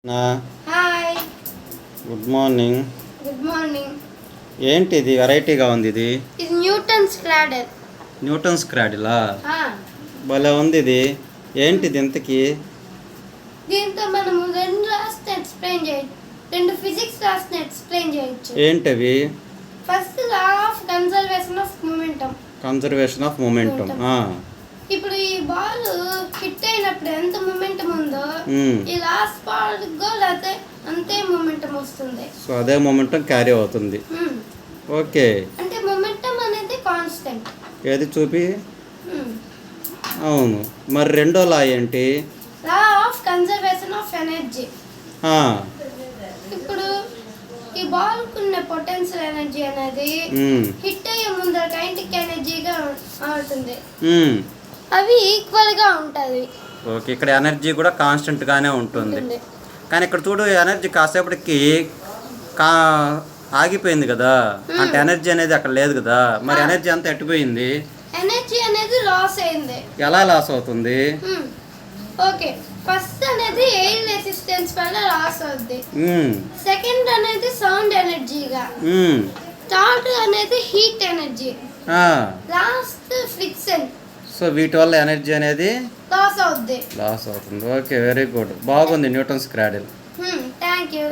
Hi good morning. Good morning. ఏంటి ఇది వెరైటీగా ఉంది? ఇది న్యూటన్స్ క్రాడల్. న్యూటన్స్ క్రాడిలా? భలే ఉంది ఇది. ఏంటిది ఇంతకీ? దీంతో మనము రెండు రాస్తే ఎక్స్ప్లెయిన్ చేయొచ్చు, రెండు ఫిజిక్స్ రాస్తే ఎక్స్ప్లెయిన్ చేయొచ్చు. ఏంటవి? First law of conservation of momentum. Conservation of momentum. ఇప్పుడు ఈ బాల్ హిట్ అయినప్పుడు ఎంత మొమెంటం ఉందో ఈ లాస్ట్ బాల్ లేకపోతే అంతే మొమెంటం వస్తుంది. సో అదే మొమెంటం క్యారీ అవుతుంది. ఓకే, అంటే మొమెంటం అనేది కాన్స్టెంట్. ఏది చూపి? అవును, మరి రెండో లా ఏంటి? Law of conservation of energy. ఇప్పుడు ఈ బాల్ కున్న పొటెన్షియల్ ఎనర్జీ అనేది హిట్ అయ్యే ముందర కైనెటిక్ ఎనర్జీగా అవుతుంది. అవి ఈక్వల్ గా ఉంటది. ఓకే, ఇక్కడ ఎనర్జీ కూడా కాన్స్టెంట్ గానే ఉంటుంది. కానీ ఇక్కడ చూడు, ఎనర్జీ కాసేపటికి ఆగిపోయింది కదా, అంటే ఎనర్జీ అనేది అక్కడ లేదు కదా. మరి ఎనర్జీ అంతా ఎట్టిపోయింది? ఎనర్జీ అనేది లాస్ అయింది. ఎలా లాస్ అవుతుంది? ఓకే, ఫస్ట్ అనేది ఎయిర్ రెసిస్టెన్స్ వల్ల లాస్ అవుద్ది. సెకండ్ అనేది సౌండ్ ఎనర్జీగా, థర్డ్ అనేది heat energy, last friction. So వీటి వల్ల ఎనర్జీ అనేది లాస్ అవుద్ది. ఓకే, వెరీ గుడ్, బాగుంది న్యూటన్స్ క్రాడిల్. Thank you.